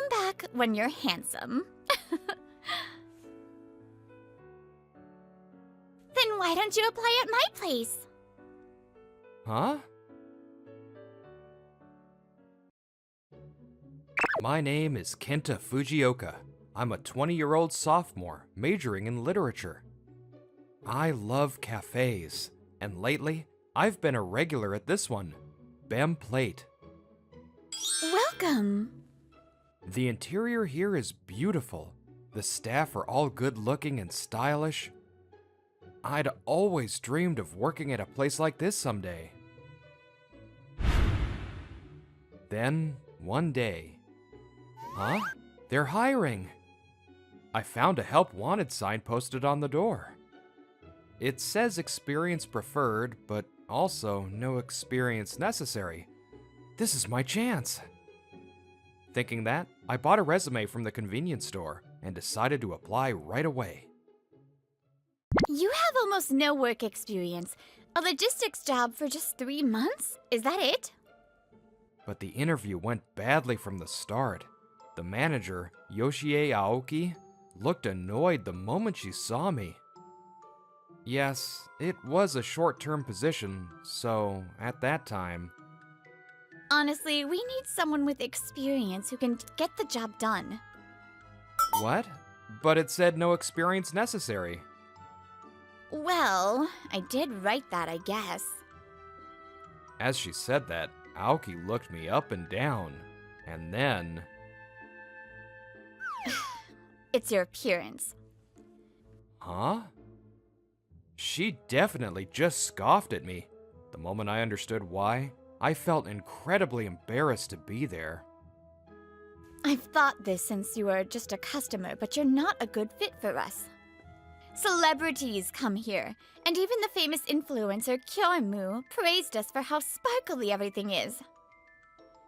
Come back when you're handsome. Then why don't you apply at my place? Huh? My name is Kenta Fujioka. I'm a 20-year-old sophomore majoring in literature. I love cafes, and lately, I've been a regular at this one, Bem Plate. Welcome. The interior here is beautiful. The staff are all good-looking and stylish. I'd always dreamed of working at a place like this someday. Then, one day... Huh? They're hiring! I found a help wanted sign posted on the door. It says experience preferred, but also no experience necessary. This is my chance. Thinking that, I bought a resume from the convenience store and decided to apply right away. You have almost no work experience. A logistics job for just 3 months? Is that it? But the interview went badly from the start. The manager, Yoshie Aoki, looked annoyed the moment she saw me. Yes, it was a short-term position, so at that time... Honestly, we need someone with experience who can get the job done. What? But it said no experience necessary. Well, I did write that, I guess. As she said that, Aoki looked me up and down, and then... It's your appearance. Huh? She definitely just scoffed at me. The moment I understood why, I felt incredibly embarrassed to be there. I've thought this since you were just a customer, but you're not a good fit for us. Celebrities come here, and even the famous influencer Kyomu praised us for how sparkly everything is.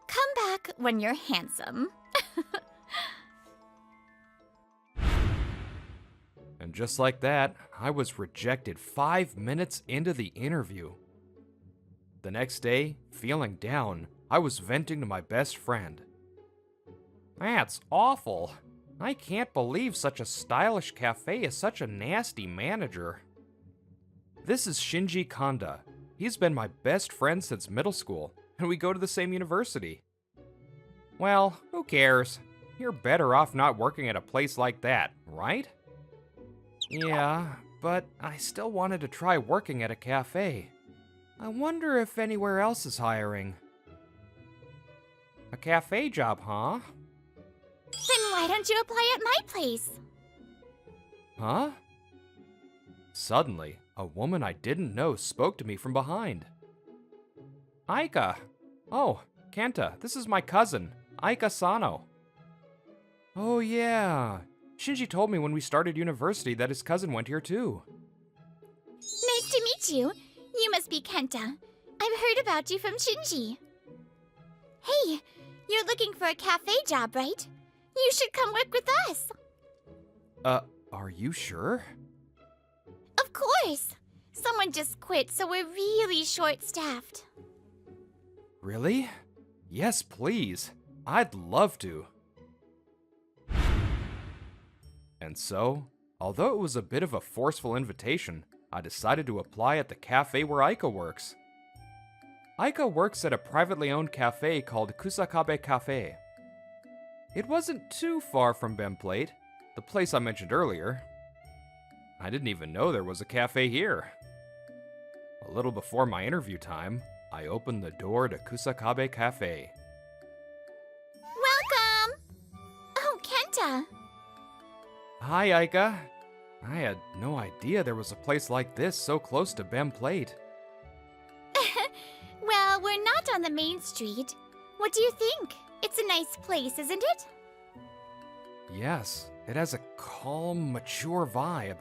Come back when you're handsome. And just like that, I was rejected 5 minutes into the interview. The next day, feeling down, I was venting to my best friend. That's awful. I can't believe such a stylish cafe is such a nasty manager. This is Shinji Kanda. He's been my best friend since middle school, and we go to the same university. Well, who cares? You're better off not working at a place like that, right? Yeah, but I still wanted to try working at a cafe. I wonder if anywhere else is hiring. A cafe job, huh? Then why don't you apply at my place? Huh? Suddenly, a woman I didn't know spoke to me from behind. Aika! Oh, Kenta, this is my cousin, Aika Sano. Oh yeah, Shinji told me when we started university that his cousin went here too. Nice to meet you. You must be Kenta. I've heard about you from Shinji. Hey, you're looking for a cafe job, right? You should come work with us. Are you sure? Of course. Someone just quit, so we're really short-staffed. Really? Yes, please. I'd love to. And so, although it was a bit of a forceful invitation, I decided to apply at the cafe where Aika works. Aika works at a privately owned cafe called Kusakabe Cafe. It wasn't too far from Bem Plate, the place I mentioned earlier. I didn't even know there was a cafe here. A little before my interview time, I opened the door to Kusakabe Cafe. Welcome! Oh, Kenta! Hi, Aika. I had no idea there was a place like this so close to Bem Plate. Well, we're not on the main street. What do you think? It's a nice place, isn't it? Yes, it has a calm, mature vibe.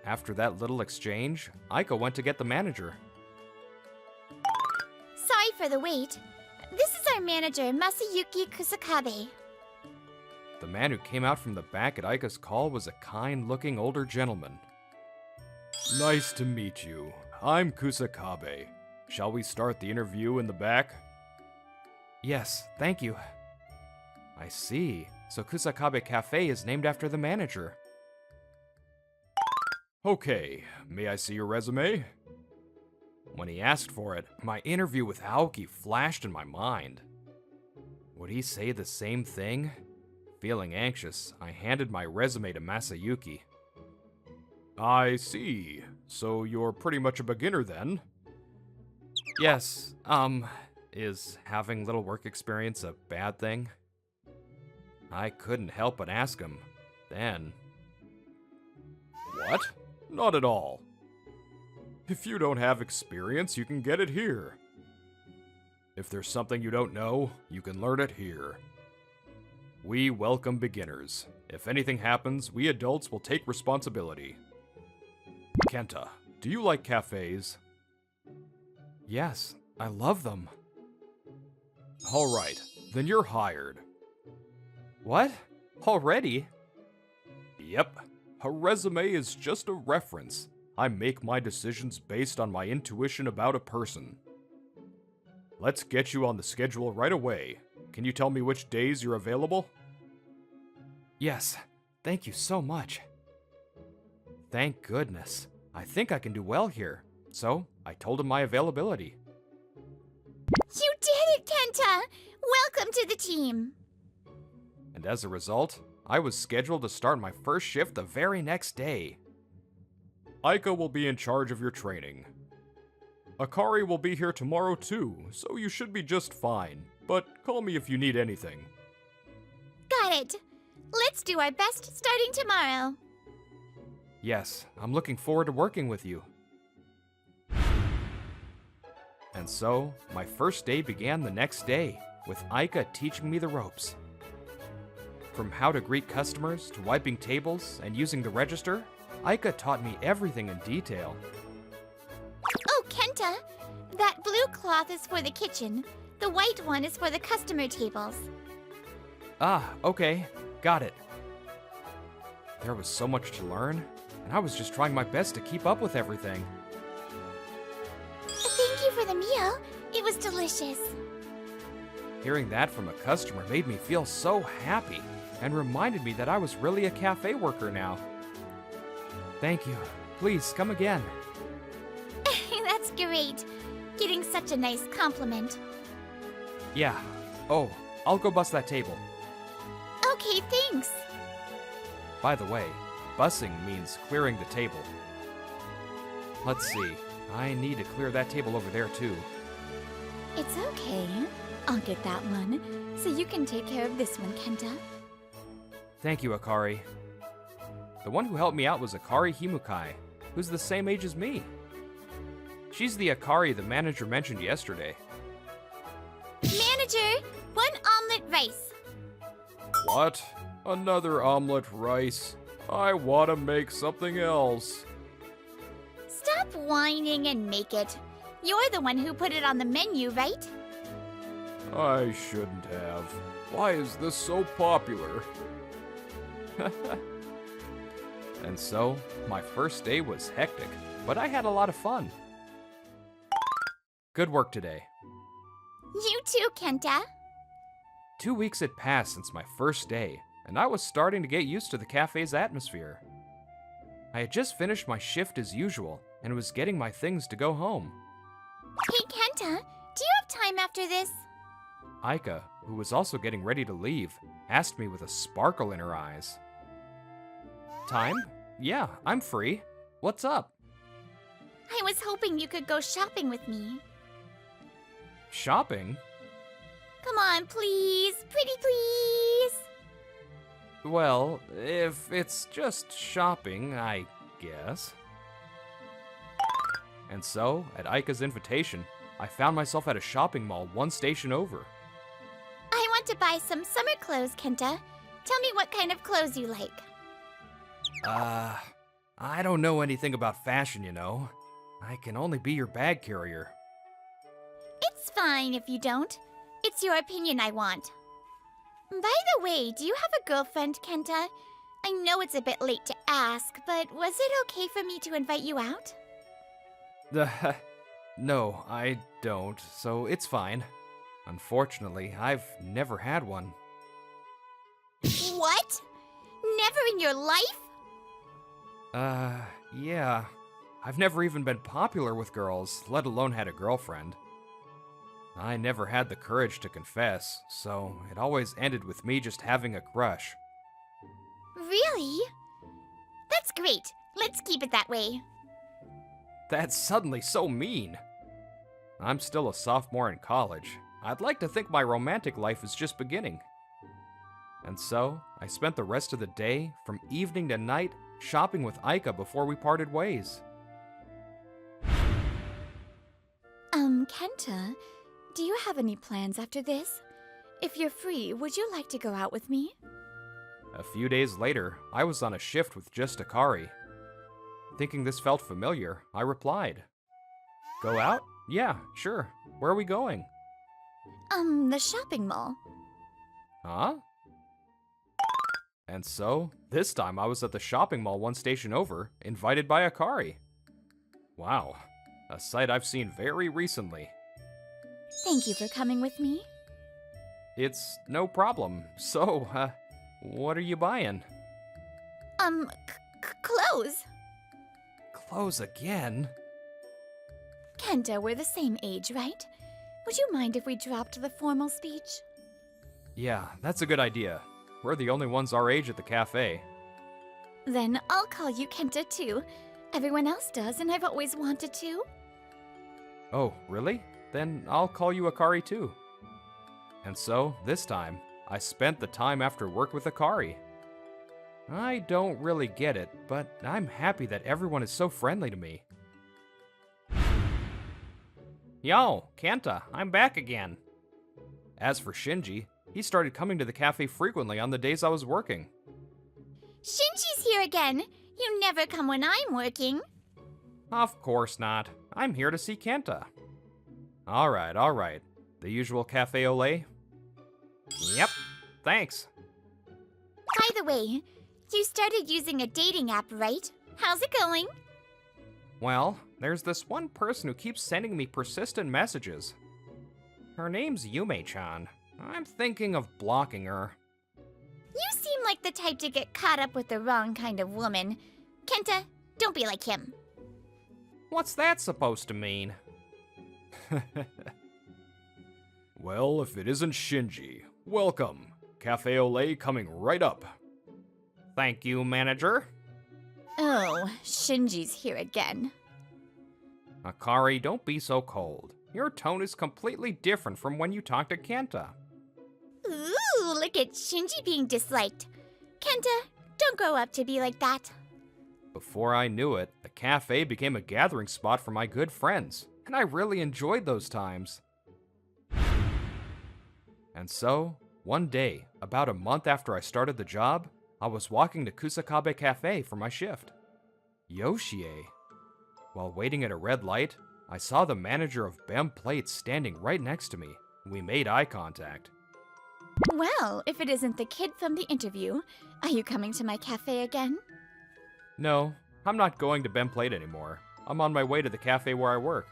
After that little exchange, Aika went to get the manager. Sorry for the wait. This is our manager, Masayuki Kusakabe. The man who came out from the back at Aika's call was a kind-looking older gentleman. Nice to meet you. I'm Kusakabe. Shall we start the interview in the back? Yes, thank you. I see. So Kusakabe Cafe is named after the manager. Okay, may I see your resume? When he asked for it, my interview with Aoki flashed in my mind. Would he say the same thing? Feeling anxious, I handed my resume to Masayuki. I see. So you're pretty much a beginner then? Yes, is having little work experience a bad thing? I couldn't help but ask him. Then... What? Not at all. If you don't have experience, you can get it here. If there's something you don't know, you can learn it here. We welcome beginners. If anything happens, we adults will take responsibility. Kenta, do you like cafes? Yes, I love them. Alright, then you're hired. What? Already? Yep. A resume is just a reference. I make my decisions based on my intuition about a person. Let's get you on the schedule right away. Can you tell me which days you're available? Yes, thank you so much. Thank goodness. I think I can do well here. So, I told him my availability. You did it, Kenta! Welcome to the team! And as a result, I was scheduled to start my first shift the very next day. Aika will be in charge of your training. Akari will be here tomorrow too, so you should be just fine. But call me if you need anything. Got it! Let's do our best starting tomorrow. Yes, I'm looking forward to working with you. And so, my first day began the next day, with Aika teaching me the ropes. From how to greet customers, to wiping tables, and using the register, Aika taught me everything in detail. Oh, Kenta! That blue cloth is for the kitchen. The white one is for the customer tables. Ah, okay. Got it. There was so much to learn, and I was just trying my best to keep up with everything. Thank you for the meal. It was delicious. Hearing that from a customer made me feel so happy, and reminded me that I was really a cafe worker now. Thank you. Please, come again. That's great. Getting such a nice compliment. Yeah. Oh, I'll go bus that table. Okay, thanks. By the way, bussing means clearing the table. Let's see. I need to clear that table over there too. It's okay. I'll get that one, so you can take care of this one, Kenta. Thank you, Akari. The one who helped me out was Akari Himukai, who's the same age as me. She's the Akari the manager mentioned yesterday. Manager, one omelet rice. What? Another omelet rice? I want to make something else. Stop whining and make it. You're the one who put it on the menu, right? I shouldn't have. Why is this so popular? And so, my first day was hectic, but I had a lot of fun. Good work today. You too, Kenta. 2 weeks had passed since my first day, and I was starting to get used to the cafe's atmosphere. I had just finished my shift as usual, and was getting my things to go home. Hey, Kenta, do you have time after this? Aika, who was also getting ready to leave, asked me with a sparkle in her eyes. Time? Yeah, I'm free. What's up? I was hoping you could go shopping with me. Shopping? Come on, please. Pretty please. Well, if it's just shopping, I guess. And so, at Aika's invitation, I found myself at a shopping mall one station over. I want to buy some summer clothes, Kenta. Tell me what kind of clothes you like. I don't know anything about fashion, you know. I can only be your bag carrier. It's fine if you don't. It's your opinion I want. By the way, do you have a girlfriend, Kenta? I know it's a bit late to ask, but was it okay for me to invite you out? No, I don't, so it's fine. Unfortunately, I've never had one. What? Never in your life? Yeah. I've never even been popular with girls, let alone had a girlfriend. I never had the courage to confess, so it always ended with me just having a crush. Really? That's great. Let's keep it that way. That's suddenly so mean. I'm still a sophomore in college. I'd like to think my romantic life is just beginning. And so, I spent the rest of the day, from evening to night, shopping with Aika before we parted ways. Kenta, do you have any plans after this? If you're free, would you like to go out with me? A few days later, I was on a shift with just Akari. Thinking this felt familiar, I replied. Go out? Yeah, sure. Where are we going? The shopping mall. Huh? And so, this time I was at the shopping mall one station over, invited by Akari. Wow, a sight I've seen very recently. Thank you for coming with me. It's no problem. So, what are you buying? Clothes. Clothes again? Kenta, we're the same age, right? Would you mind if we dropped the formal speech? Yeah, that's a good idea. We're the only ones our age at the cafe. Then I'll call you Kenta too. Everyone else does, and I've always wanted to. Oh, really? Then I'll call you Akari too. And so, this time, I spent the time after work with Akari. I don't really get it, but I'm happy that everyone is so friendly to me. Yo, Kenta, I'm back again. As for Shinji, he started coming to the cafe frequently on the days I was working. Shinji's here again. You never come when I'm working. Of course not. I'm here to see Kenta. Alright. The usual cafe au lait? Yep, thanks. By the way, you started using a dating app, right? How's it going? Well, there's this one person who keeps sending me persistent messages. Her name's Yume-chan. I'm thinking of blocking her. You seem like the type to get caught up with the wrong kind of woman. Kenta, don't be like him. What's that supposed to mean? Well, if it isn't Shinji, welcome. Cafe au lait coming right up. Thank you, manager. Oh, Shinji's here again. Akari, don't be so cold. Your tone is completely different from when you talk to Kenta. Ooh, look at Shinji being disliked. Kenta, don't grow up to be like that. Before I knew it, the cafe became a gathering spot for my good friends, and I really enjoyed those times. And so, one day, about a month after I started the job, I was walking to Kusakabe Cafe for my shift. Yoshie. While waiting at a red light, I saw the manager of BEM Plates standing right next to me. We made eye contact. Well, if it isn't the kid from the interview, are you coming to my cafe again? No, I'm not going to BEM Plate anymore. I'm on my way to the cafe where I work.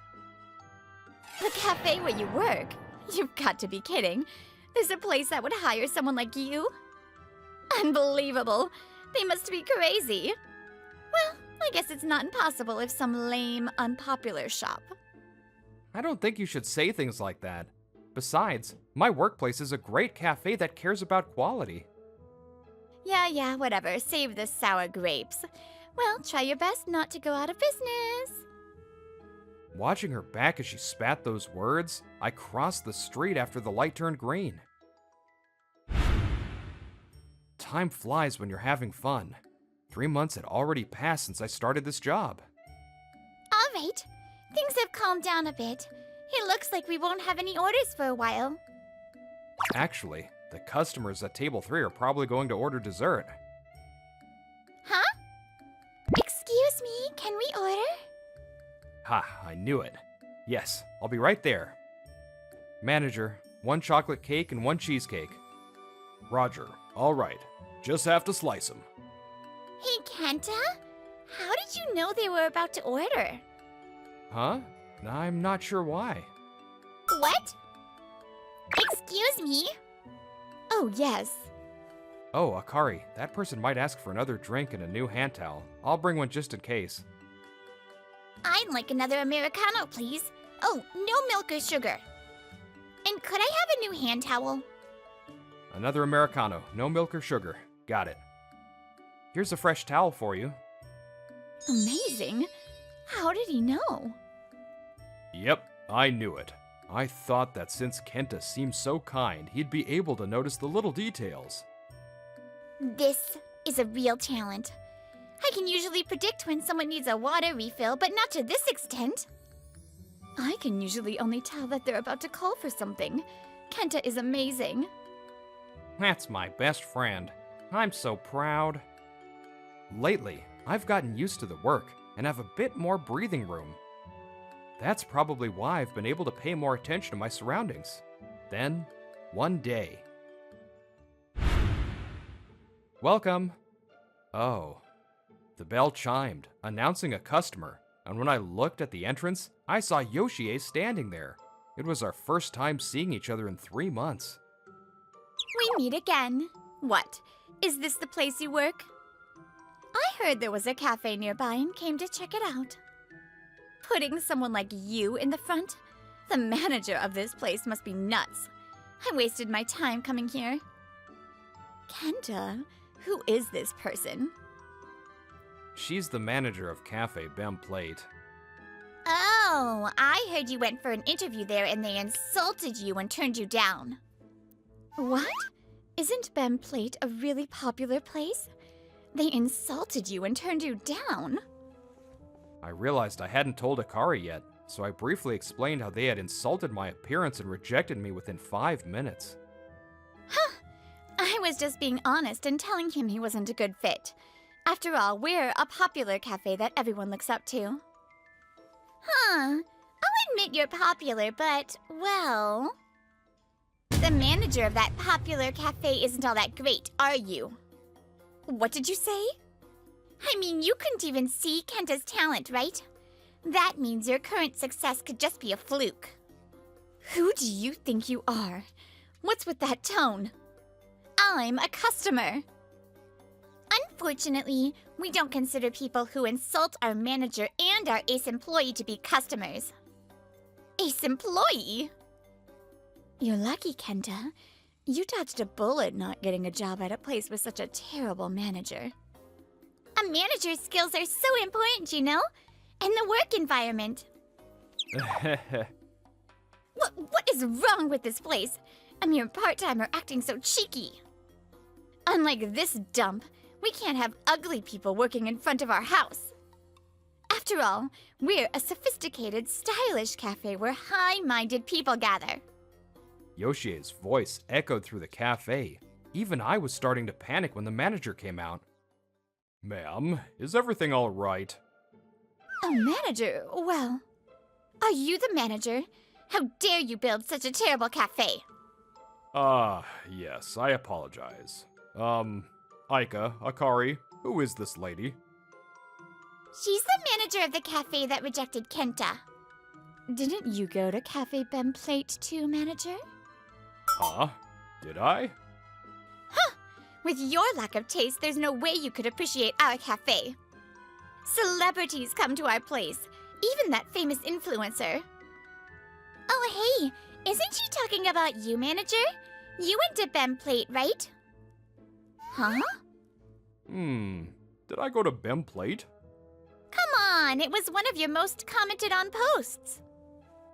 The cafe where you work? You've got to be kidding. There's a place that would hire someone like you? Unbelievable. They must be crazy. Well, I guess it's not impossible if some lame, unpopular shop. I don't think you should say things like that. Besides, my workplace is a great cafe that cares about quality. Yeah, whatever. Save the sour grapes. Well, try your best not to go out of business. Watching her back as she spat those words, I crossed the street after the light turned green. Time flies when you're having fun. 3 months had already passed since I started this job. All right. Things have calmed down a bit. It looks like we won't have any orders for a while. Actually, the customers at table 3 are probably going to order dessert. Huh? Excuse me, can we order? Ha, I knew it. Yes, I'll be right there. Manager, 1 chocolate cake and 1 cheesecake. Roger, all right. Just have to slice them. Hey, Kenta? How did you know they were about to order? Huh? I'm not sure why. What? Excuse me? Oh, yes. Oh, Akari, that person might ask for another drink and a new hand towel. I'll bring one just in case. I'd like another Americano, please. Oh, no milk or sugar. And could I have a new hand towel? Another Americano, no milk or sugar. Got it. Here's a fresh towel for you. Amazing. How did he know? Yep, I knew it. I thought that since Kenta seemed so kind, he'd be able to notice the little details. This is a real talent. I can usually predict when someone needs a water refill, but not to this extent. I can usually only tell that they're about to call for something. Kenta is amazing. That's my best friend. I'm so proud. Lately, I've gotten used to the work and have a bit more breathing room. That's probably why I've been able to pay more attention to my surroundings. Then, one day... Welcome! Oh. The bell chimed, announcing a customer, and when I looked at the entrance, I saw Yoshie standing there. It was our first time seeing each other in 3 months. We meet again. What? Is this the place you work? I heard there was a cafe nearby and came to check it out. Putting someone like you in the front? The manager of this place must be nuts. I wasted my time coming here. Kenta, who is this person? She's the manager of Cafe Bem Plate. Oh, I heard you went for an interview there and they insulted you and turned you down. What? Isn't Bem Plate a really popular place? They insulted you and turned you down? I realized I hadn't told Akari yet, so I briefly explained how they had insulted my appearance and rejected me within 5 minutes. Huh. I was just being honest and telling him he wasn't a good fit. After all, we're a popular cafe that everyone looks up to. Huh. I'll admit you're popular, but, well... The manager of that popular cafe isn't all that great, are you? What did you say? I mean, you couldn't even see Kenta's talent, right? That means your current success could just be a fluke. Who do you think you are? What's with that tone? I'm a customer. Unfortunately, we don't consider people who insult our manager and our ace employee to be customers. Ace employee? You're lucky, Kenta. You dodged a bullet not getting a job at a place with such a terrible manager. A manager's skills are so important, you know? And the work environment. What is wrong with this place? A mere part-timer acting so cheeky. Unlike this dump, we can't have ugly people working in front of our house. After all, we're a sophisticated, stylish cafe where high-minded people gather. Yoshie's voice echoed through the cafe. Even I was starting to panic when the manager came out. Ma'am, is everything all right? A manager? Well, are you the manager? How dare you build such a terrible cafe? Yes, I apologize. Aika, Akari, who is this lady? She's the manager of the cafe that rejected Kenta. Didn't you go to Cafe Bem Plate too, manager? Huh? Did I? Huh! With your lack of taste, there's no way you could appreciate our cafe. Celebrities come to our place, even that famous influencer. Oh, hey, isn't she talking about you, manager? You went to Bem Plate, right? Huh? Did I go to Bem Plate? Come on, it was one of your most commented on posts.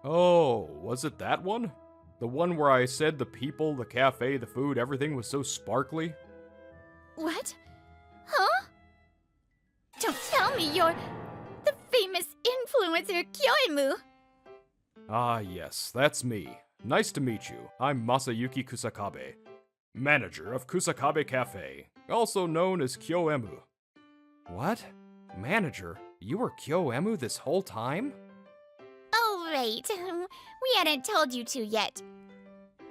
Oh, was it that one? The one where I said the people, the cafe, the food, everything was so sparkly? What? Huh? Don't tell me you're the famous influencer Kyoimu. Ah, yes, that's me. Nice to meet you. I'm Masayuki Kusakabe, manager of Kusakabe Cafe, also known as Kyoemu. What? Manager? You were Kyoemu this whole time? Oh, right. We hadn't told you to yet.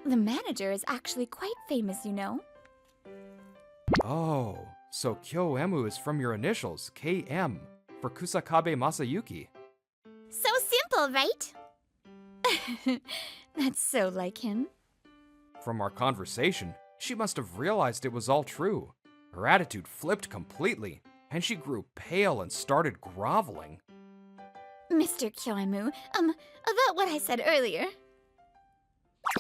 The manager is actually quite famous, you know. Oh, so Kyoemu is from your initials, KM, for Kusakabe Masayuki. So simple, right? That's so like him. From our conversation, She must have realized it was all true. Her attitude flipped completely, and she grew pale and started groveling. Mr. Kyoimu, about what I said earlier.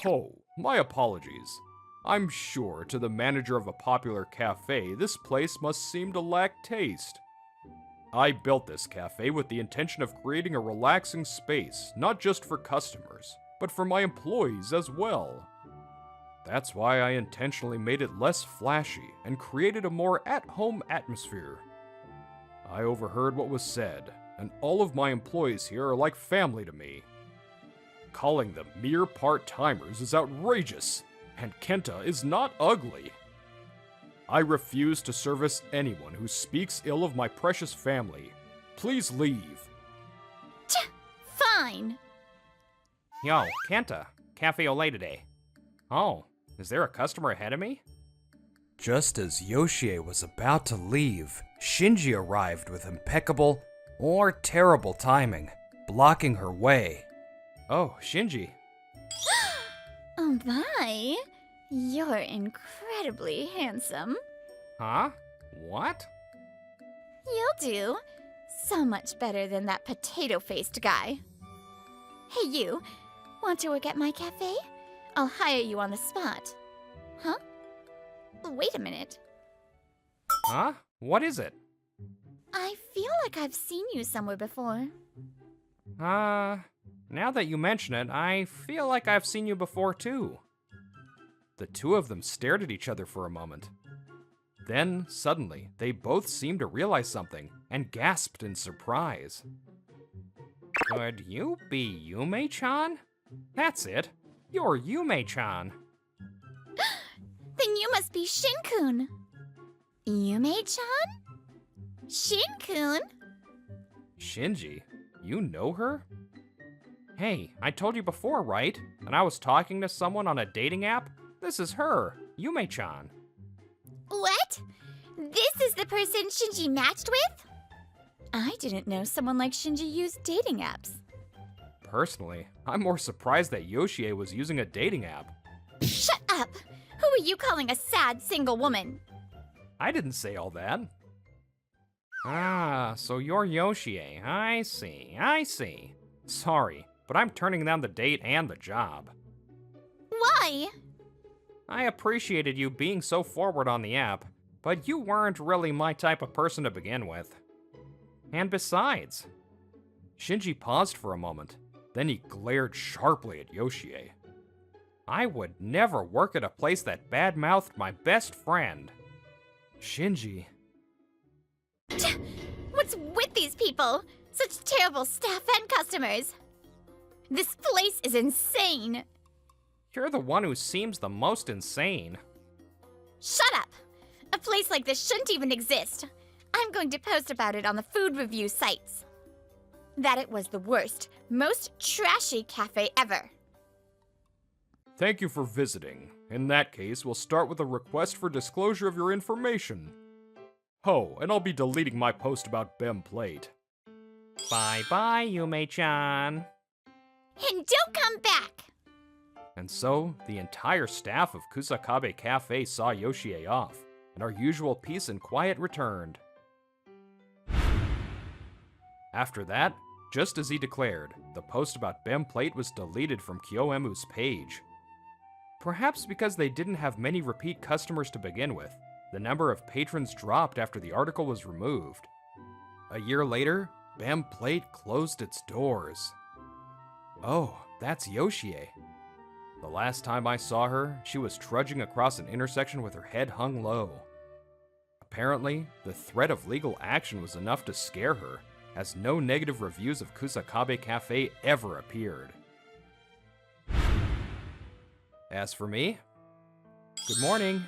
Oh, my apologies. I'm sure to the manager of a popular cafe, this place must seem to lack taste. I built this cafe with the intention of creating a relaxing space, not just for customers, but for my employees as well. That's why I intentionally made it less flashy and created a more at-home atmosphere. I overheard what was said, and all of my employees here are like family to me. Calling them mere part-timers is outrageous, and Kenta is not ugly. I refuse to service anyone who speaks ill of my precious family. Please leave. Fine. Yo, Kenta, cafe au lait today. Oh, is there a customer ahead of me? Just as Yoshie was about to leave, Shinji arrived with impeccable or terrible timing, blocking her way. Oh, Shinji. Oh my. You're incredibly handsome. Huh? What? You'll do. So much better than that potato-faced guy. Hey you, want to work at my cafe? I'll hire you on the spot. Huh? Wait a minute. Huh? What is it? I feel like I've seen you somewhere before. Now that you mention it, I feel like I've seen you before too. The two of them stared at each other for a moment. Then, suddenly, they both seemed to realize something and gasped in surprise. Could you be Yume-chan? That's it. You're Yume-chan. Then you must be Shin-kun. Yume-chan? Shin-kun? Shinji, you know her? Hey, I told you before, right? And I was talking to someone on a dating app? This is her, Yume-chan. What? This is the person Shinji matched with? I didn't know someone like Shinji used dating apps. Personally, I'm more surprised that Yoshie was using a dating app. Shut up! Who are you calling a sad single woman? I didn't say all that. Ah, so you're Yoshie. I see. Sorry, but I'm turning down the date and the job. Why? I appreciated you being so forward on the app, but you weren't really my type of person to begin with. And besides... Shinji paused for a moment, then he glared sharply at Yoshie. I would never work at a place that bad-mouthed my best friend. Shinji... What's with these people? Such terrible staff and customers. This place is insane. You're the one who seems the most insane. Shut up! A place like this shouldn't even exist. I'm going to post about it on the food review sites. That it was the worst, most trashy cafe ever. Thank you for visiting. In that case, we'll start with a request for disclosure of your information. Oh, and I'll be deleting my post about Bem Plate. Bye-bye, Yume-chan. And don't come back! And so, the entire staff of Kusakabe Cafe saw Yoshie off, and our usual peace and quiet returned. After that, just as he declared, the post about Bem Plate was deleted from Kyoemu's page. Perhaps because they didn't have many repeat customers to begin with, the number of patrons dropped after the article was removed. A year later, Bem Plate closed its doors. Oh, that's Yoshie. The last time I saw her, she was trudging across an intersection with her head hung low. Apparently, the threat of legal action was enough to scare her, as no negative reviews of Kusakabe Cafe ever appeared. As for me, good morning.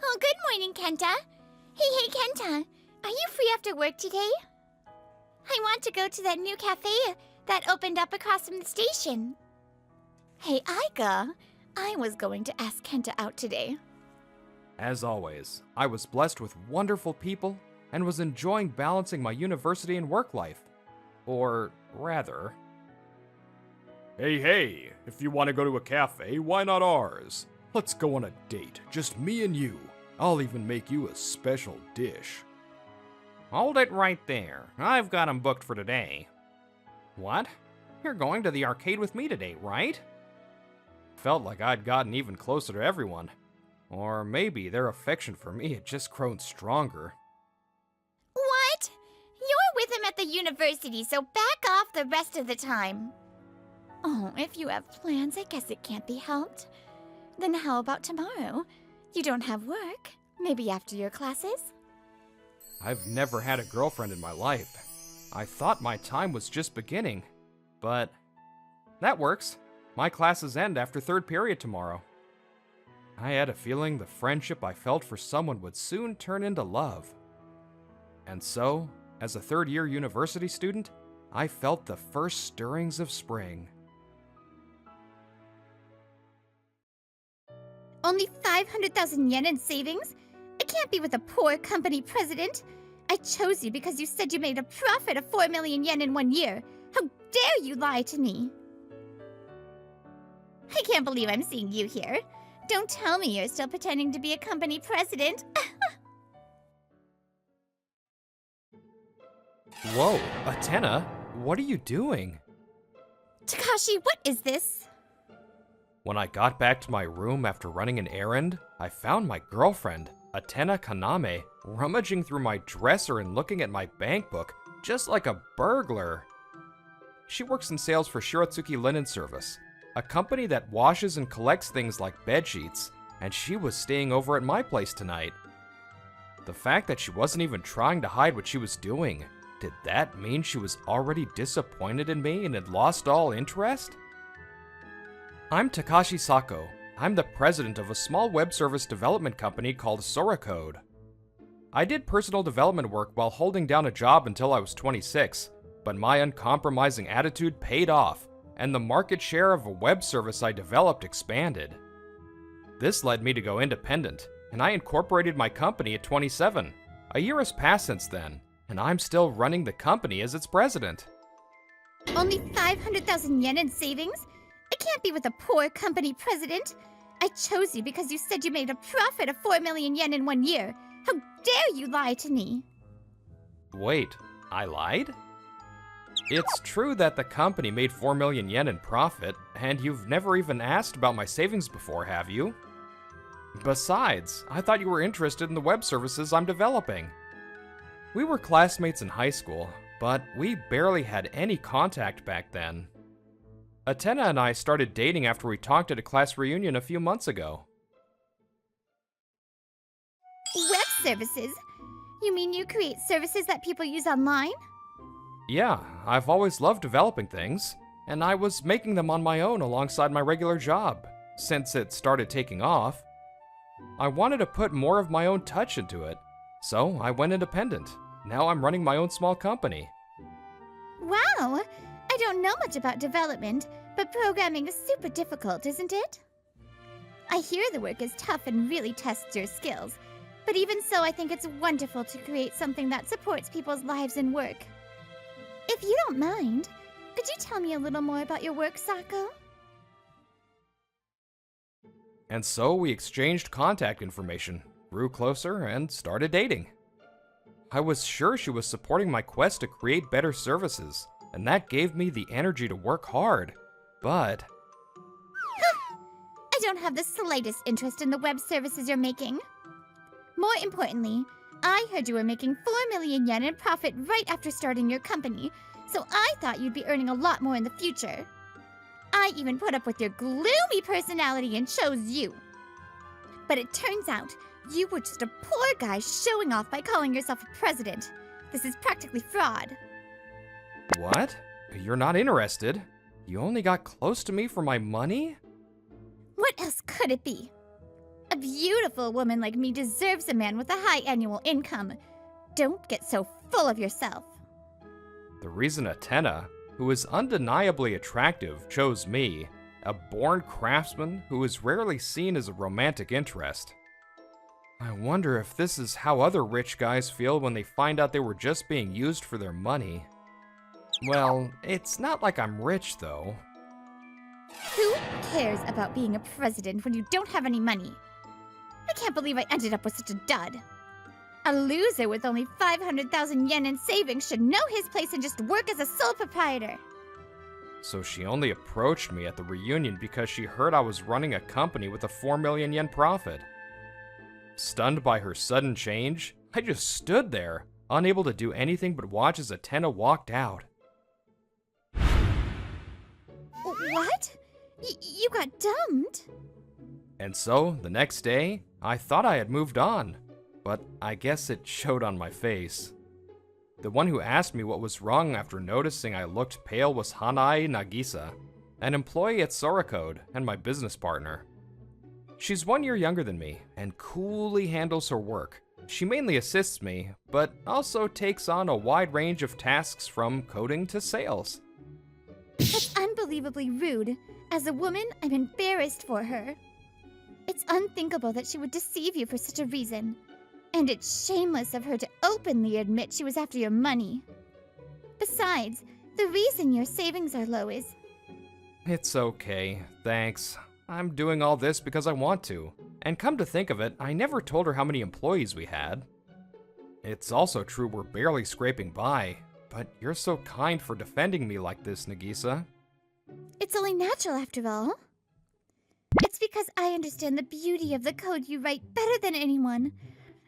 Oh, good morning, Kenta. Hey, Kenta. Are you free after work today? I want to go to that new cafe that opened up across from the station. Hey, Aika. I was going to ask Kenta out today. As always, I was blessed with wonderful people and was enjoying balancing my university and work life. Or rather... Hey, if you want to go to a cafe, why not ours? Let's go on a date, just me and you. I'll even make you a special dish. Hold it right there. I've got 'em booked for today. What? You're going to the arcade with me today, right? Felt like I'd gotten even closer to everyone. Or maybe their affection for me had just grown stronger. What? You're with him at the university, so back off the rest of the time. Oh, if you have plans, I guess it can't be helped. Then how about tomorrow? You don't have work? Maybe after your classes? I've never had a girlfriend in my life. I thought my time was just beginning. But that works. My classes end after third period tomorrow. I had a feeling the friendship I felt for someone would soon turn into love. And so, as a third-year university student, I felt the first stirrings of spring. Only 500,000 yen in savings? It can't be with a poor company president. I chose you because you said you made a profit of 4 million yen in 1 year. How dare you lie to me? I can't believe I'm seeing you here. Don't tell me you're still pretending to be a company president. Whoa, Atena, what are you doing? Takashi, what is this? When I got back to my room after running an errand, I found my girlfriend, Atena Kaname, rummaging through my dresser and looking at my bank book, just like a burglar. She works in sales for Shiratsuki Linen Service, a company that washes and collects things like bedsheets, and she was staying over at my place tonight. The fact that she wasn't even trying to hide what she was doing, did that mean she was already disappointed in me and had lost all interest? I'm Takashi Sako. I'm the president of a small web service development company called Soracode. I did personal development work while holding down a job until I was 26, but my uncompromising attitude paid off, and the market share of a web service I developed expanded. This led me to go independent, and I incorporated my company at 27. A year has passed since then, and I'm still running the company as its president. Only 500,000 yen in savings? It can't be with a poor company president. I chose you because you said you made a profit of 4 million yen in 1 year. How dare you lie to me? Wait, I lied? It's true that the company made 4 million yen in profit, and you've never even asked about my savings before, have you? Besides, I thought you were interested in the web services I'm developing. We were classmates in high school, but we barely had any contact back then. Atena and I started dating after we talked at a class reunion a few months ago. Web services? You mean you create services that people use online? Yeah, I've always loved developing things, and I was making them on my own alongside my regular job, since it started taking off. I wanted to put more of my own touch into it, so I went independent. Now I'm running my own small company. Wow! I don't know much about development, but programming is super difficult, isn't it? I hear the work is tough and really tests your skills, but even so, I think it's wonderful to create something that supports people's lives and work. If you don't mind, could you tell me a little more about your work, Sako? And so we exchanged contact information, grew closer, and started dating. I was sure she was supporting my quest to create better services, and that gave me the energy to work hard. But I don't have the slightest interest in the web services you're making. More importantly, I heard you were making 4 million yen in profit right after starting your company, so I thought you'd be earning a lot more in the future. I even put up with your gloomy personality and chose you. But it turns out, you were just a poor guy showing off by calling yourself a president. This is practically fraud. what? You're not interested? You only got close to me for my money? What else could it be? A beautiful woman like me deserves a man with a high annual income. Don't get so full of yourself. The reason Atena, who is undeniably attractive, chose me, a born craftsman who is rarely seen as a romantic interest. I wonder if this is how other rich guys feel when they find out they were just being used for their money. Well, it's not like I'm rich, though. Who cares about being a president when you don't have any money? I can't believe I ended up with such a dud. A loser with only 500,000 yen in savings should know his place and just work as a sole proprietor. So she only approached me at the reunion because she heard I was running a company with a 4 million yen profit. Stunned by her sudden change, I just stood there, unable to do anything but watch as Atena walked out. What? You got dumped? And so, the next day, I thought I had moved on, but I guess it showed on my face. The one who asked me what was wrong after noticing I looked pale was Hanae Nagisa, an employee at Soracode and my business partner. She's 1 year younger than me and coolly handles her work. She mainly assists me, but also takes on a wide range of tasks from coding to sales. That's unbelievably rude. As a woman, I'm embarrassed for her. It's unthinkable that she would deceive you for such a reason. And it's shameless of her to openly admit she was after your money. Besides, the reason your savings are low is... It's okay, thanks. I'm doing all this because I want to. And come to think of it, I never told her how many employees we had. It's also true we're barely scraping by, but you're so kind for defending me like this, Nagisa. It's only natural after all. It's because I understand the beauty of the code you write better than anyone.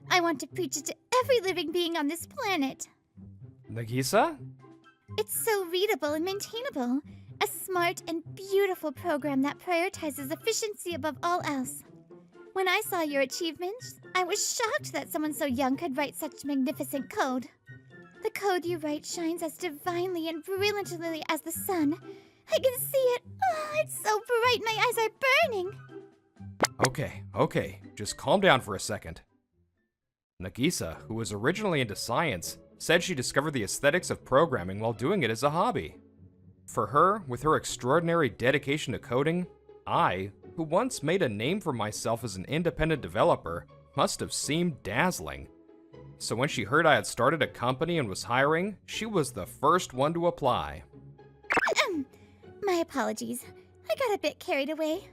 I want to preach it to every living being on this planet. Nagisa? It's so readable and maintainable. A smart and beautiful program that prioritizes efficiency above all else. When I saw your achievements, I was shocked that someone so young could write such magnificent code. The code you write shines as divinely and brilliantly as the sun. I can see it. Oh, it's so bright, my eyes are burning. Okay, just calm down for a second. Nagisa, who was originally into science, said she discovered the aesthetics of programming while doing it as a hobby. For her, with her extraordinary dedication to coding, I, who once made a name for myself as an independent developer, must have seemed dazzling. So when she heard I had started a company and was hiring, she was the first one to apply. My apologies. I got a bit carried away.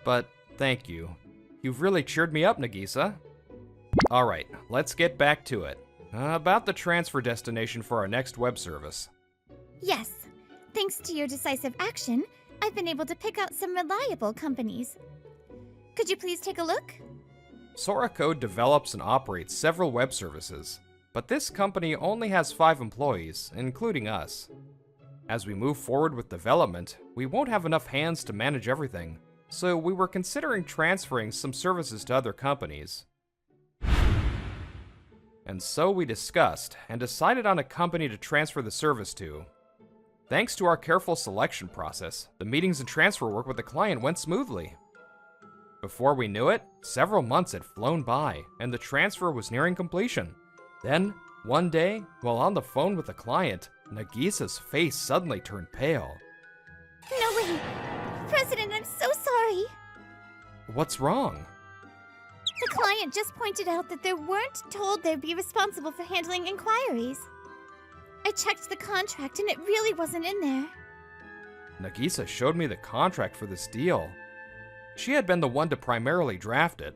But thank you. You've really cheered me up, Nagisa. Alright, let's get back to it. About the transfer destination for our next web service. Yes. Thanks to your decisive action, I've been able to pick out some reliable companies. Could you please take a look? Soracode develops and operates several web services, but this company only has 5 employees, including us. As we move forward with development, we won't have enough hands to manage everything, so we were considering transferring some services to other companies. And so we discussed and decided on a company to transfer the service to. Thanks to our careful selection process, the meetings and transfer work with the client went smoothly. Before we knew it, several months had flown by, and the transfer was nearing completion. Then, one day, while on the phone with the client, Nagisa's face suddenly turned pale. No way! President, I'm so sorry! What's wrong? The client just pointed out that they weren't told they'd be responsible for handling inquiries. I checked the contract and it really wasn't in there. Nagisa showed me the contract for this deal. She had been the one to primarily draft it.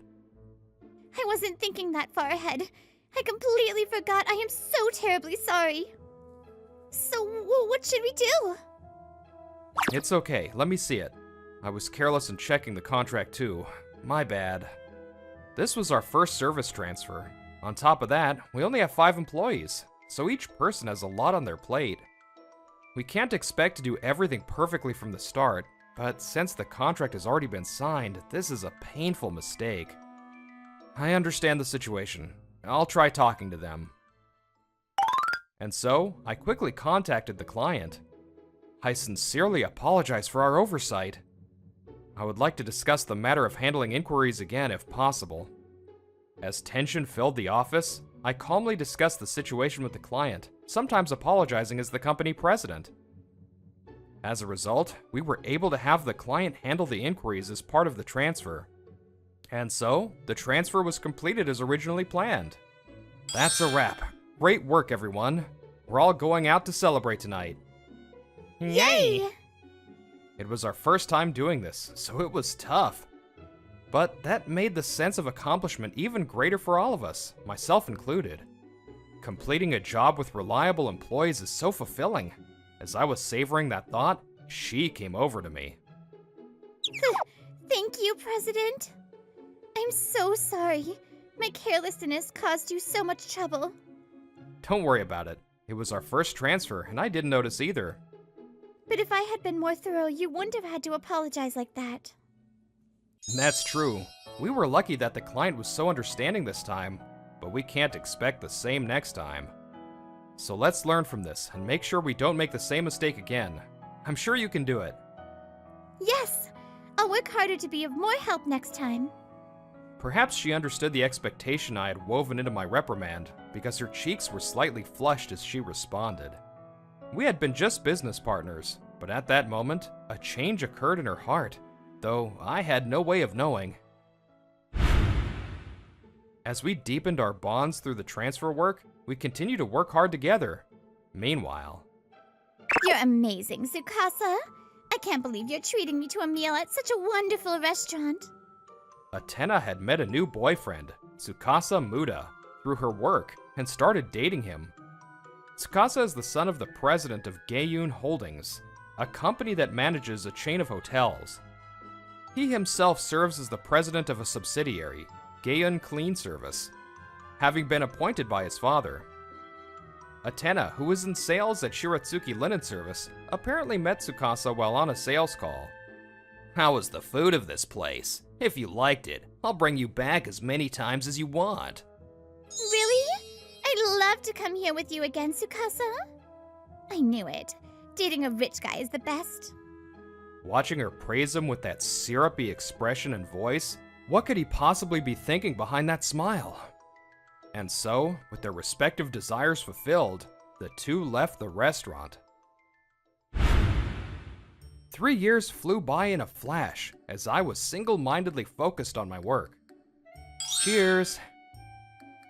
I wasn't thinking that far ahead. I completely forgot. I am so terribly sorry. So, what should we do? It's okay, let me see it. I was careless in checking the contract too. My bad. This was our first service transfer. On top of that, we only have 5 employees, so each person has a lot on their plate. We can't expect to do everything perfectly from the start, but since the contract has already been signed, this is a painful mistake. I understand the situation. I'll try talking to them. And so, I quickly contacted the client. I sincerely apologize for our oversight. I would like to discuss the matter of handling inquiries again if possible. As tension filled the office, I calmly discussed the situation with the client, sometimes apologizing as the company president. As a result, we were able to have the client handle the inquiries as part of the transfer. And so, the transfer was completed as originally planned. That's a wrap. Great work, everyone. We're all going out to celebrate tonight. Yay! It was our first time doing this, so it was tough. But that made the sense of accomplishment even greater for all of us, myself included. Completing a job with reliable employees is so fulfilling. As I was savoring that thought, she came over to me. Thank you, President. I'm so sorry. My carelessness caused you so much trouble. Don't worry about it. It was our first transfer, and I didn't notice either. But if I had been more thorough, you wouldn't have had to apologize like that. That's true. We were lucky that the client was so understanding this time, but we can't expect the same next time. So let's learn from this and make sure we don't make the same mistake again. I'm sure you can do it. Yes! I'll work harder to be of more help next time. Perhaps she understood the expectation I had woven into my reprimand, because her cheeks were slightly flushed as she responded. We had been just business partners, but at that moment, a change occurred in her heart, though I had no way of knowing. As we deepened our bonds through the transfer work, we continued to work hard together. Meanwhile... You're amazing, Tsukasa. I can't believe you're treating me to a meal at such a wonderful restaurant. Atena had met a new boyfriend, Tsukasa Muda, through her work and started dating him. Tsukasa is the son of the president of Gaiyun Holdings, a company that manages a chain of hotels. He himself serves as the president of a subsidiary, Gaiyun Clean Service, having been appointed by his father. Atena, who was in sales at Shiratsuki Linen Service, apparently met Tsukasa while on a sales call. "How was the food of this place? If you liked it, I'll bring you back as many times as you want." Really? I'd love to come here with you again, Tsukasa. I knew it. Dating a rich guy is the best. Watching her praise him with that syrupy expression and voice, what could he possibly be thinking behind that smile? And so, with their respective desires fulfilled, the two left the restaurant. 3 years flew by in a flash, as I was single-mindedly focused on my work. Cheers!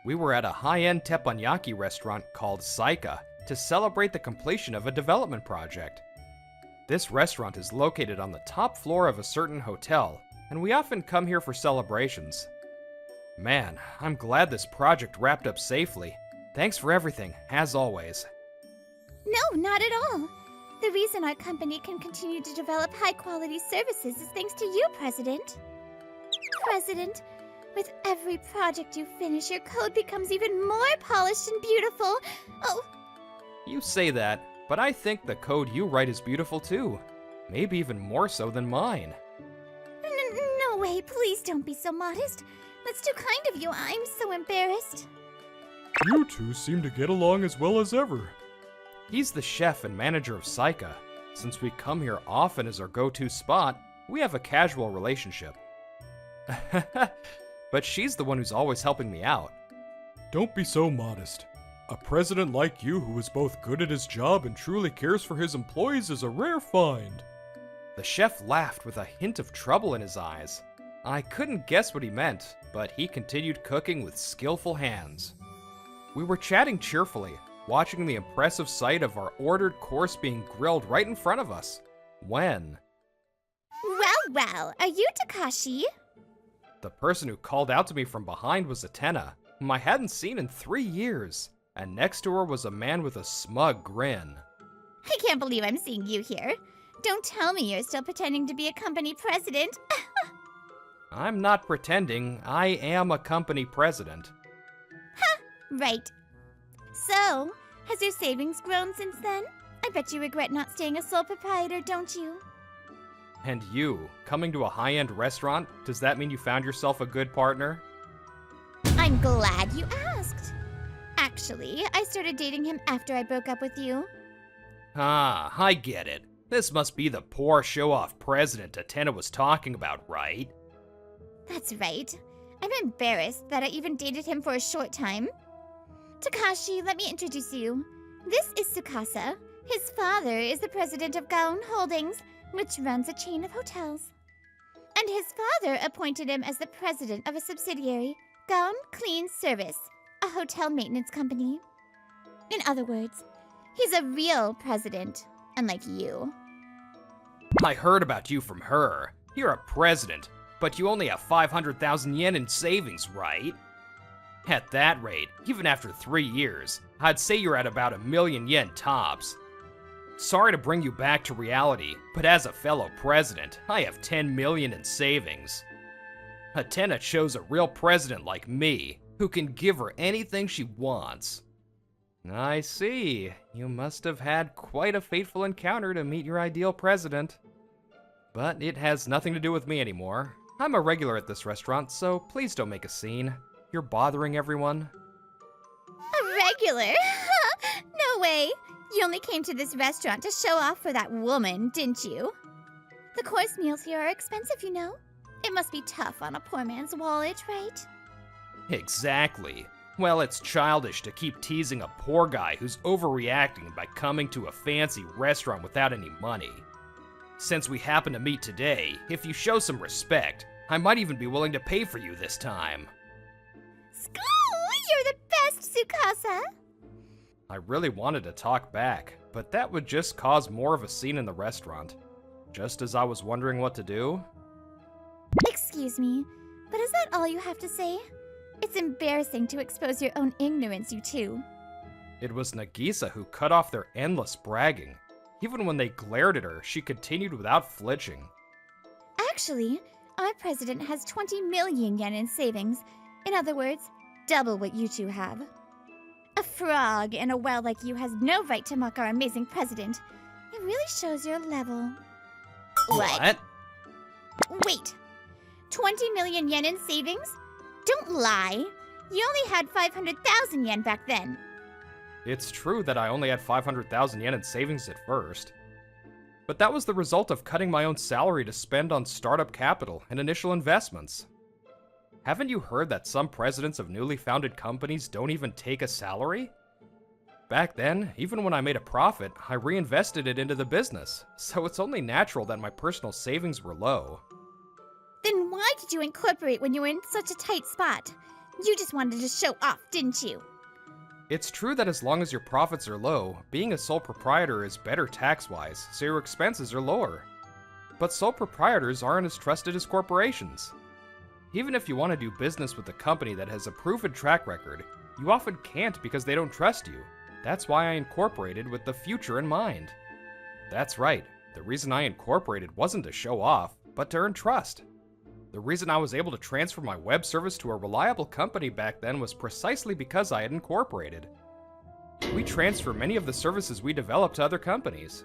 We were at a high-end teppanyaki restaurant called Saika to celebrate the completion of a development project. This restaurant is located on the top floor of a certain hotel, and we often come here for celebrations. Man, I'm glad this project wrapped up safely. Thanks for everything, as always. No, not at all. The reason our company can continue to develop high-quality services is thanks to you, President. President, with every project you finish, your code becomes even more polished and beautiful. Oh. You say that, but I think the code you write is beautiful too. Maybe even more so than mine. No way, please don't be so modest. That's too kind of you. I'm so embarrassed. You two seem to get along as well as ever. He's the chef and manager of Saika. Since we come here often as our go-to spot, we have a casual relationship. But she's the one who's always helping me out. Don't be so modest. A president like you who is both good at his job and truly cares for his employees is a rare find. The chef laughed with a hint of trouble in his eyes. I couldn't guess what he meant, but he continued cooking with skillful hands. We were chatting cheerfully, watching the impressive sight of our ordered course being grilled right in front of us, when... Well, are you Takashi? The person who called out to me from behind was Atena, whom I hadn't seen in 3 years, and next to her was a man with a smug grin. I can't believe I'm seeing you here. Don't tell me you're still pretending to be a company president. I'm not pretending, I am a company president. Right. So, has your savings grown since then? I bet you regret not staying a sole proprietor, don't you? And you, coming to a high-end restaurant, does that mean you found yourself a good partner? I'm glad you asked. Actually, I started dating him after I broke up with you. Ah, I get it. This must be the poor show-off president Atena was talking about, right? That's right. I'm embarrassed that I even dated him for a short time. Takashi, let me introduce you. This is Tsukasa. His father is the president of Gaon Holdings, which runs a chain of hotels. And his father appointed him as the president of a subsidiary, Gaon Clean Service, a hotel maintenance company. In other words, he's a real president, unlike you. I heard about you from her. You're a president, but you only have 500,000 yen in savings, right? At that rate, even after 3 years, I'd say you're at about 1,000,000 yen tops. Sorry to bring you back to reality, but as a fellow president, I have 10 million in savings. Atena chose a real president like me, who can give her anything she wants. I see. You must have had quite a fateful encounter to meet your ideal president. But it has nothing to do with me anymore. I'm a regular at this restaurant, so please don't make a scene. You're bothering everyone. A regular? No way. You only came to this restaurant to show off for that woman, didn't you? The course meals here are expensive, you know. It must be tough on a poor man's wallet, right? Exactly. Well, it's childish to keep teasing a poor guy who's overreacting by coming to a fancy restaurant without any money. Since we happen to meet today, if you show some respect, I might even be willing to pay for you this time. You're the best, Tsukasa! I really wanted to talk back, but that would just cause more of a scene in the restaurant. Just as I was wondering what to do. Excuse me, but is that all you have to say? It's embarrassing to expose your own ignorance, you two. It was Nagisa who cut off their endless bragging. Even when they glared at her, she continued without flinching. Actually, our president has 20 million yen in savings. In other words, double what you two have. A frog in a well like you has no right to mock our amazing president. It really shows your level. What? Wait, 20 million yen in savings? Don't lie. You only had 500,000 yen back then. It's true that I only had 500,000 yen in savings at first. But that was the result of cutting my own salary to spend on startup capital and initial investments. Haven't you heard that some presidents of newly founded companies don't even take a salary? Back then, even when I made a profit, I reinvested it into the business, so it's only natural that my personal savings were low. Then why did you incorporate when you were in such a tight spot? You just wanted to show off, didn't you? It's true that as long as your profits are low, being a sole proprietor is better tax-wise, so your expenses are lower. But sole proprietors aren't as trusted as corporations. Even if you want to do business with a company that has a proven track record, you often can't because they don't trust you. That's why I incorporated with the future in mind. That's right, the reason I incorporated wasn't to show off, but to earn trust. The reason I was able to transfer my web service to a reliable company back then was precisely because I had incorporated. We transfer many of the services we develop to other companies.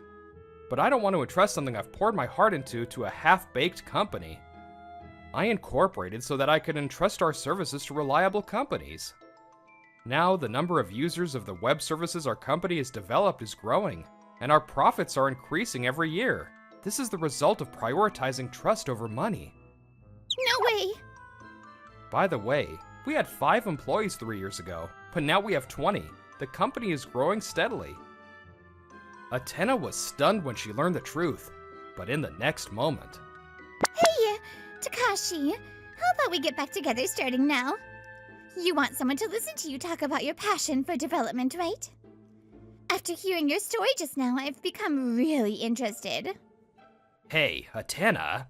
But I don't want to entrust something I've poured my heart into to a half-baked company. I incorporated so that I could entrust our services to reliable companies. Now, the number of users of the web services our company has developed is growing, and our profits are increasing every year. This is the result of prioritizing trust over money. No way! By the way, we had 5 employees 3 years ago, but now we have 20. The company is growing steadily. Atena was stunned when she learned the truth, but in the next moment... Hey, Takashi, how about we get back together starting now? You want someone to listen to you talk about your passion for development, right? After hearing your story just now, I've become really interested. Hey, Atena...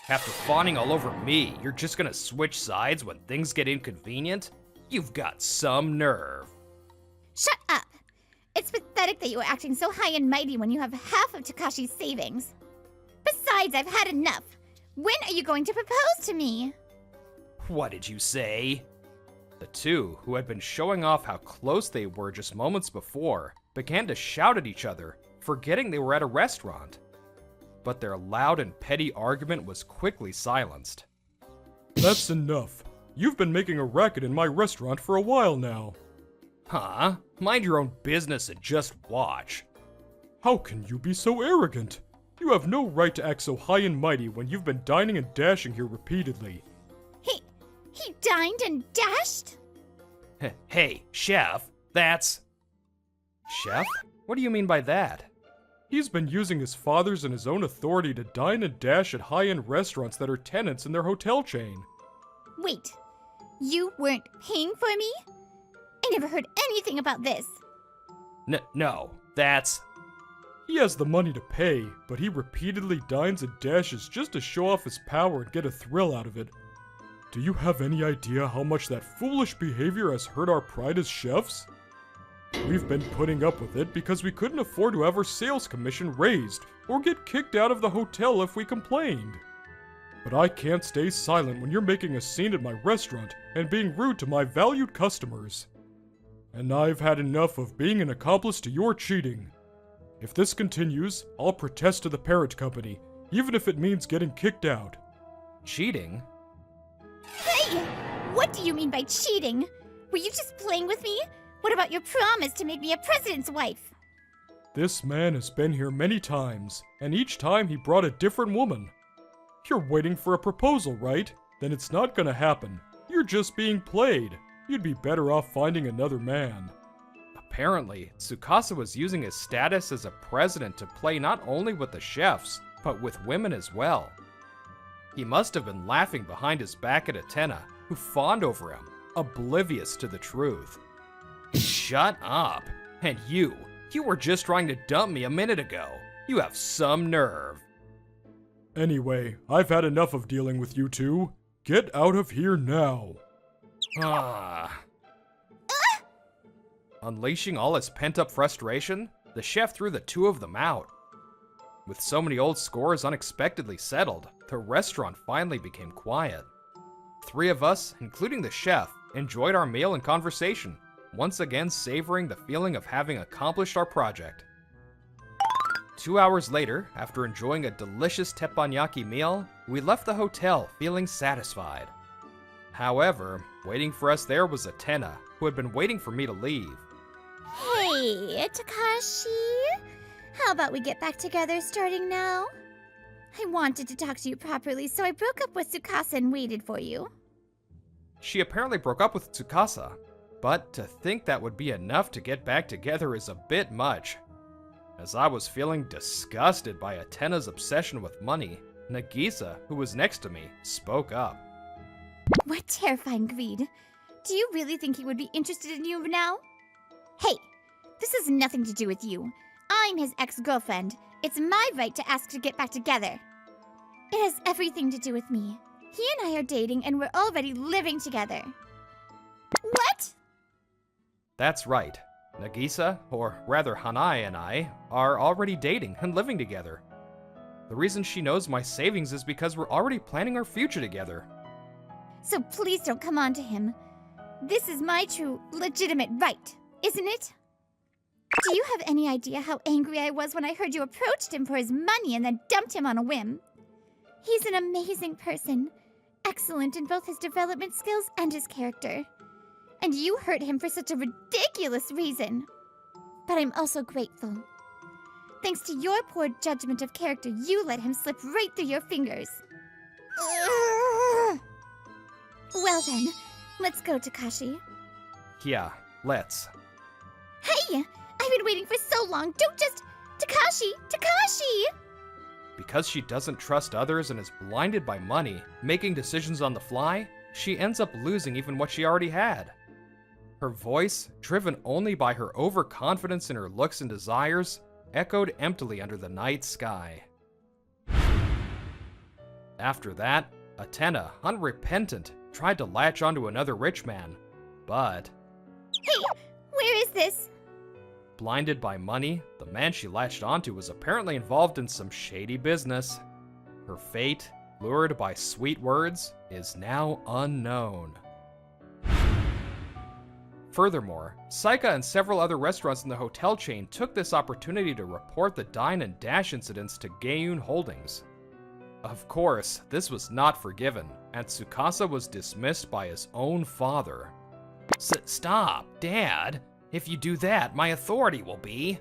After fawning all over me, you're just gonna switch sides when things get inconvenient? You've got some nerve. Shut up! It's pathetic that you are acting so high and mighty when you have half of Takashi's savings. Besides, I've had enough. When are you going to propose to me? What did you say? The two, who had been showing off how close they were just moments before, began to shout at each other, forgetting they were at a restaurant. But their loud and petty argument was quickly silenced. That's enough. You've been making a racket in my restaurant for a while now. Huh? Mind your own business and just watch. How can you be so arrogant? You have no right to act so high and mighty when you've been dining and dashing here repeatedly. He dined and dashed? Hey, chef, that's... Chef? What do you mean by that? He's been using his father's and his own authority to dine and dash at high-end restaurants that are tenants in their hotel chain. Wait, you weren't paying for me? I never heard anything about this. No, that's... He has the money to pay, but he repeatedly dines and dashes just to show off his power and get a thrill out of it. Do you have any idea how much that foolish behavior has hurt our pride as chefs? We've been putting up with it because we couldn't afford to have our sales commission raised or get kicked out of the hotel if we complained. But I can't stay silent when you're making a scene at my restaurant and being rude to my valued customers. And I've had enough of being an accomplice to your cheating. If this continues, I'll protest to the parent company, even if it means getting kicked out. Cheating? Hey! What do you mean by cheating? Were you just playing with me? What about your promise to make me a president's wife? This man has been here many times, and each time he brought a different woman. You're waiting for a proposal, right? Then it's not gonna happen. You're just being played. You'd be better off finding another man. Apparently, Tsukasa was using his status as a president to play not only with the chefs, but with women as well. He must have been laughing behind his back at Atena, who fawned over him, oblivious to the truth. Shut up! And you were just trying to dump me a minute ago. You have some nerve. Anyway, I've had enough of dealing with you two. Get out of here now. Unleashing all his pent-up frustration, the chef threw the two of them out. With so many old scores unexpectedly settled, the restaurant finally became quiet. Three of us, including the chef, enjoyed our meal and conversation, once again savoring the feeling of having accomplished our project. 2 hours later, after enjoying a delicious teppanyaki meal, we left the hotel feeling satisfied. However, waiting for us there was Atena, who had been waiting for me to leave. Hey, Takashi. How about we get back together starting now? I wanted to talk to you properly, so I broke up with Tsukasa and waited for you. She apparently broke up with Tsukasa, but to think that would be enough to get back together is a bit much. As I was feeling disgusted by Atena's obsession with money, Nagisa, who was next to me, spoke up. What terrifying greed. Do you really think he would be interested in you now? Hey, this has nothing to do with you. I'm his ex-girlfriend. It's my right to ask to get back together. It has everything to do with me. He and I are dating and we're already living together. What? That's right. Nagisa, or rather Hanai and I, are already dating and living together. The reason she knows my savings is because we're already planning our future together. So please don't come on to him. This is my true, legitimate right, isn't it? Do you have any idea how angry I was when I heard you approached him for his money and then dumped him on a whim? He's an amazing person, excellent in both his development skills and his character. And you hurt him for such a ridiculous reason. But I'm also grateful. Thanks to your poor judgment of character, you let him slip right through your fingers. Ugh. Well then, let's go, Takashi. Yeah, let's. Hey! I've been waiting for so long. Don't just... Takashi! Takashi! Because she doesn't trust others and is blinded by money, making decisions on the fly, she ends up losing even what she already had. Her voice, driven only by her overconfidence in her looks and desires, echoed emptily under the night sky. After that, Atena, unrepentant, tried to latch onto another rich man, but... Hey! Where is this? Blinded by money, the man she latched onto was apparently involved in some shady business. Her fate, lured by sweet words, is now unknown. Furthermore, Saika and several other restaurants in the hotel chain took this opportunity to report the dine and dash incidents to Gaeun Holdings. Of course, this was not forgiven, and Tsukasa was dismissed by his own father. Stop, Dad! If you do that, my authority will be...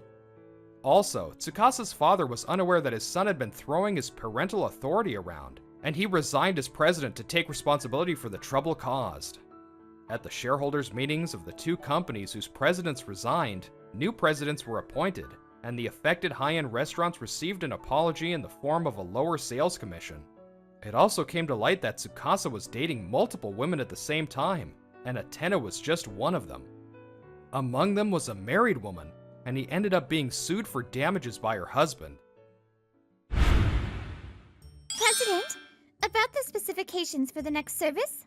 Also, Tsukasa's father was unaware that his son had been throwing his parental authority around, and he resigned as president to take responsibility for the trouble caused. At the shareholders' meetings of the two companies whose presidents resigned, new presidents were appointed, and the affected high-end restaurants received an apology in the form of a lower sales commission. It also came to light that Tsukasa was dating multiple women at the same time, and Atena was just one of them. Among them was a married woman, and he ended up being sued for damages by her husband. President, about the specifications for the next service?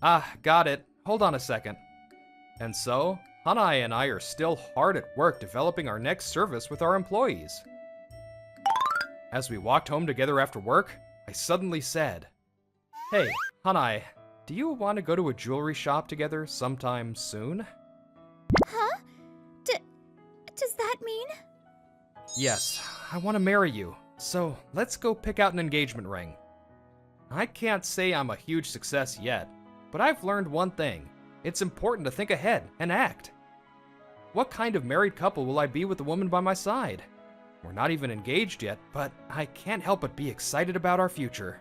Ah, got it. Hold on a second. And so, Hanai and I are still hard at work developing our next service with our employees. As we walked home together after work, I suddenly said, "Hey, Hanai, do you want to go to a jewelry shop together sometime soon?" Huh? Does that mean? Yes, I want to marry you, so let's go pick out an engagement ring. I can't say I'm a huge success yet, but I've learned one thing. It's important to think ahead and act. What kind of married couple will I be with the woman by my side? We're not even engaged yet, but I can't help but be excited about our future.